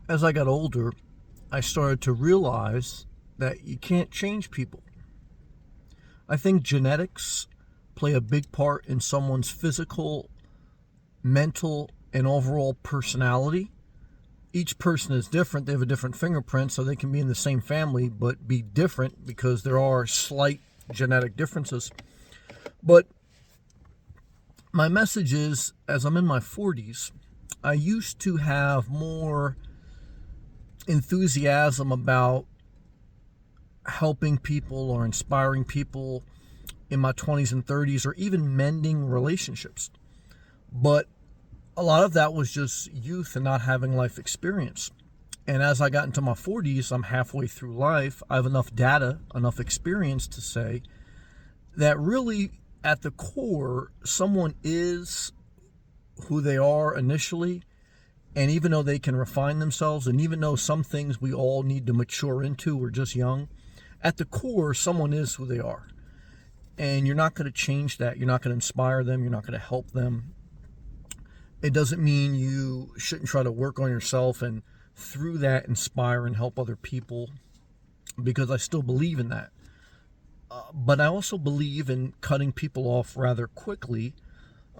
As I got older, I started to realize that you can't change people. I think genetics play a big part in someone's physical, mental, and overall personality. Each person is different. They have a different fingerprint, so they can be in the same family but be different because there are slight genetic differences. But my message is, as I'm in my 40s, I used to have more enthusiasm about helping people or inspiring people in my 20s and 30s, or even mending relationships. But a lot of that was just youth and not having life experience. And as I got into my 40s, I'm halfway through life. I have enough data, enough experience to say that really, at the core, someone is who they are initially. And even though they can refine themselves, and even though some things we all need to mature into, we're just young, at the core, someone is who they are. And you're not going to change that. You're not going to inspire them. You're not going to help them. It doesn't mean you shouldn't try to work on yourself and through that inspire and help other people, because I still believe in that. But I also believe in cutting people off rather quickly,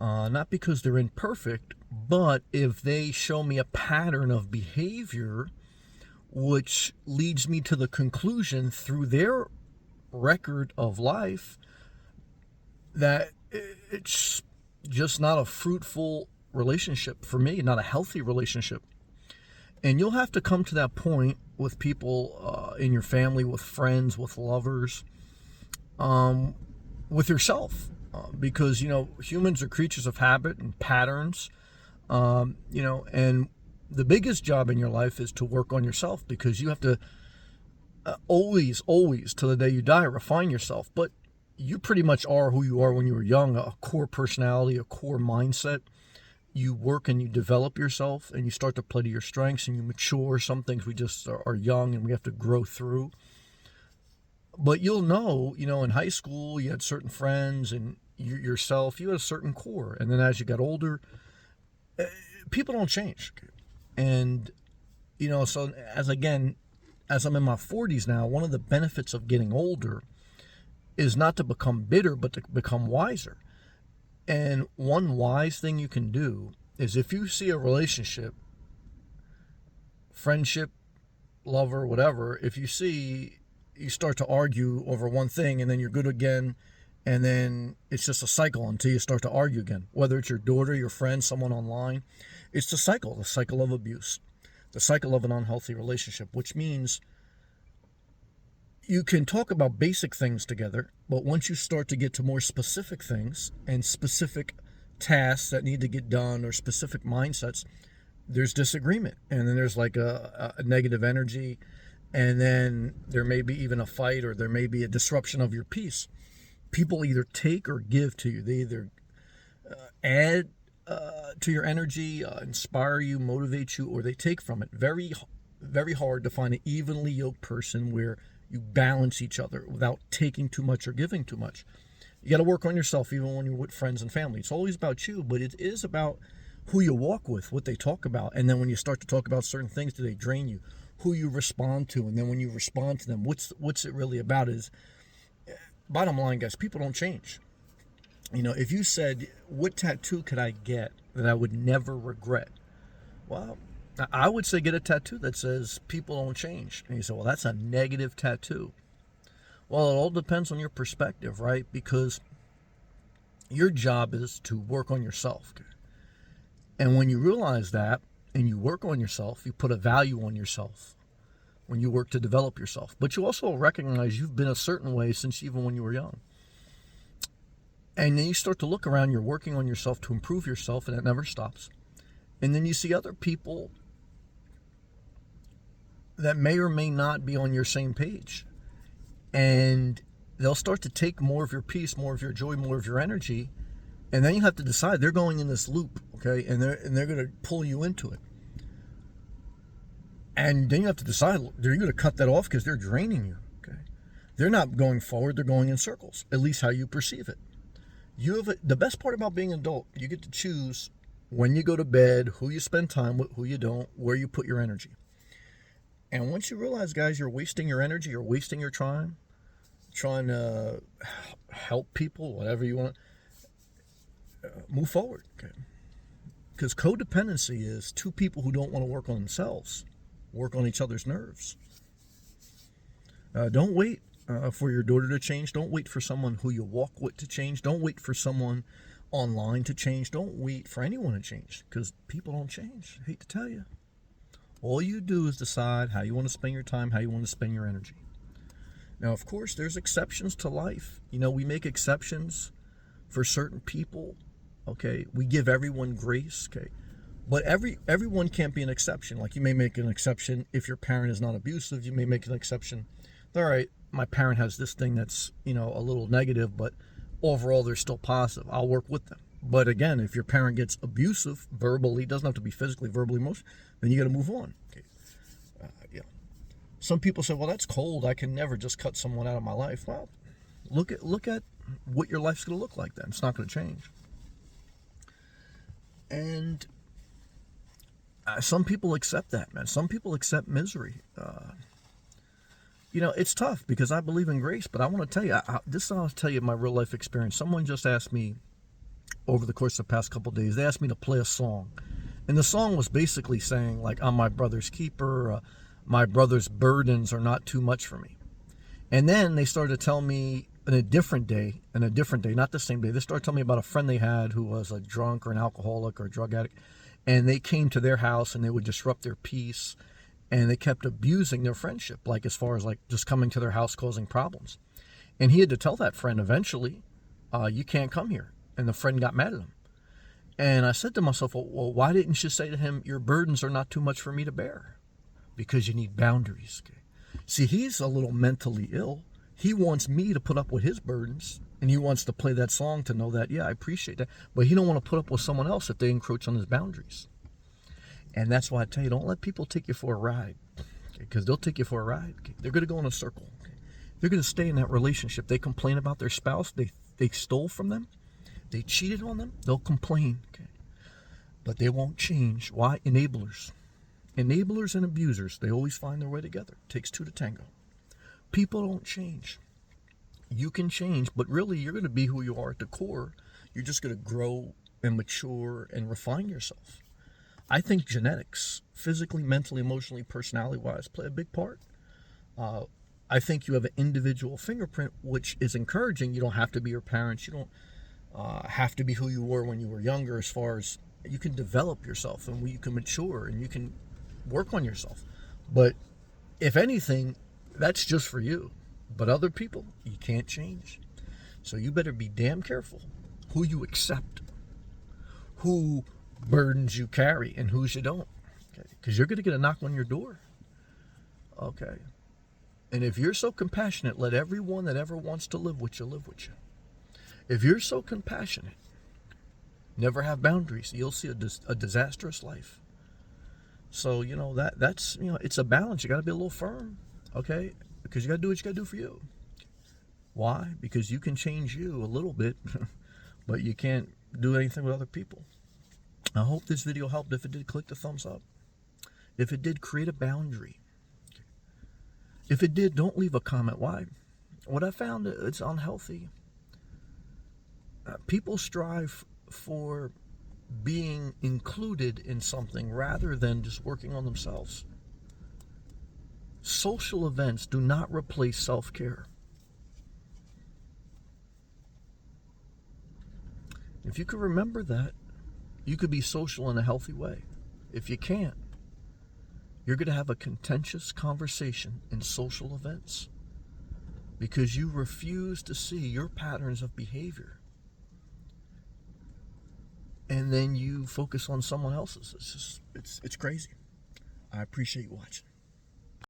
not because they're imperfect, but if they show me a pattern of behavior which leads me to the conclusion through their record of life that it's just not a fruitful relationship for me, not a healthy relationship. And you'll have to come to that point with people in your family, with friends, with lovers, with yourself. Because, humans are creatures of habit and patterns, and the biggest job in your life is to work on yourself, because you have to always, till the day you die, refine yourself. But you pretty much are who you are when you were young, a core personality, a core mindset. You work and you develop yourself and you start to play to your strengths and you mature. Some things we just are young and we have to grow through. But you'll know, in high school, you had certain friends and yourself, you had a certain core. And then as you got older, people don't change. And, so as I'm in my 40s now, one of the benefits of getting older is not to become bitter, but to become wiser. And one wise thing you can do is, if you see a relationship, friendship, lover, whatever, if you see you start to argue over one thing and then you're good again, and then it's just a cycle until you start to argue again, whether it's your daughter, your friend, someone online, it's the cycle of abuse, the cycle of an unhealthy relationship, which means you can talk about basic things together, but once you start to get to more specific things and specific tasks that need to get done, or specific mindsets, there's disagreement. And then there's like a negative energy. And then there may be even a fight, or there may be a disruption of your peace. People either take or give to you. They either add to your energy, inspire you, motivate you, or they take from it. Very, very hard to find an evenly yoked person where you balance each other without taking too much or giving too much. You got to work on yourself even when you're with friends and family. It's always about you, but it is about who you walk with, what they talk about. And then when you start to talk about certain things, do they drain you? Who you respond to, and then when you respond to them, what's it really about? Is bottom line, guys, people don't change. If you said, what tattoo could I get that I would never regret? Well, I would say get a tattoo that says people don't change. And you say, well, that's a negative tattoo. Well, it all depends on your perspective, right? Because your job is to work on yourself. And when you realize that and you work on yourself, you put a value on yourself when you work to develop yourself. But you also recognize you've been a certain way since even when you were young. And then you start to look around, you're working on yourself to improve yourself, and it never stops. And then you see other people that may or may not be on your same page. And they'll start to take more of your peace, more of your joy, more of your energy. And then you have to decide, they're going in this loop, okay? And they're going to pull you into it. And then you have to decide, they're going to cut that off because they're draining you, okay? They're not going forward, they're going in circles, at least how you perceive it. The best part about being an adult, you get to choose when you go to bed, who you spend time with, who you don't, where you put your energy. And once you realize, guys, you're wasting your energy, you're wasting your time trying to help people, whatever you want, move forward. Okay? Because codependency is two people who don't want to work on themselves, work on each other's nerves. Don't wait for your daughter to change. Don't wait for someone who you walk with to change. Don't wait for someone online to change. Don't wait for anyone to change, because people don't change. I hate to tell you. All you do is decide how you want to spend your time, how you want to spend your energy. Now, of course, there's exceptions to life. You know, we make exceptions for certain people. Okay, we give everyone grace. Okay, but everyone can't be an exception. Like, you may make an exception if your parent is not abusive. You may make an exception. All right, my parent has this thing that's, you know, a little negative, but overall they're still positive. I'll work with them. But again, if your parent gets abusive verbally, doesn't have to be physically, verbally, emotionally, then you got to move on. Okay. Yeah. Some people say, "Well, that's cold. I can never just cut someone out of my life." Well, look at what your life's going to look like then. It's not going to change. And some people accept that, man. Some people accept misery. You know, it's tough because I believe in grace, but I want to tell you, I'll tell you my real life experience. Someone just asked me over the course of the past couple of days, they asked me to play a song. And the song was basically saying, like, I'm my brother's keeper. My brother's burdens are not too much for me. And then they started to tell me on a different day, not the same day, they started telling me about a friend they had who was a drunk or an alcoholic or a drug addict. And they came to their house and they would disrupt their peace. And they kept abusing their friendship, like as far as like just coming to their house causing problems. And he had to tell that friend eventually, you can't come here. And the friend got mad at him. And I said to myself, well, why didn't you say to him, your burdens are not too much for me to bear? Because you need boundaries. Okay? See, he's a little mentally ill. He wants me to put up with his burdens. And he wants to play that song to know that, yeah, I appreciate that. But he don't want to put up with someone else if they encroach on his boundaries. And that's why I tell you, don't let people take you for a ride. Because they'll take you for a ride. Okay? They're going to go in a circle. Okay? They're going to stay in that relationship. They complain about their spouse. They stole from them. They cheated on them. They'll complain. Okay? But they won't change. Why? Enablers. Enablers and abusers, they always find their way together. It takes two to tango. People don't change. You can change, but really you're going to be who you are at the core. You're just going to grow and mature and refine yourself. I think genetics, physically, mentally, emotionally, personality-wise, play a big part. I think you have an individual fingerprint, which is encouraging. You don't have to be your parents. You don't have to be who you were when you were younger, as far as you can develop yourself and you can mature and you can work on yourself. But if anything, that's just for you. But other people, you can't change. So you better be damn careful who you accept, who burdens you carry, and whose you don't. Okay? Because you're going to get a knock on your door. Okay. And if you're so compassionate, let everyone that ever wants to live with you live with you. If you're so compassionate, never have boundaries, you'll see a disastrous life. So, you know, that's, you know, it's a balance. You got to be a little firm, okay? Because you got to do what you got to do for you. Why? Because you can change you a little bit, but you can't do anything with other people. I hope this video helped. If it did, click the thumbs up. If it did, create a boundary. If it did, don't leave a comment. Why? What I found, it's unhealthy. People strive for being included in something rather than just working on themselves. Social events do not replace self-care. If you can remember that, you could be social in a healthy way. If you can't, you're going to have a contentious conversation in social events because you refuse to see your patterns of behavior. And then you focus on someone else's. It's crazy. I appreciate you watching.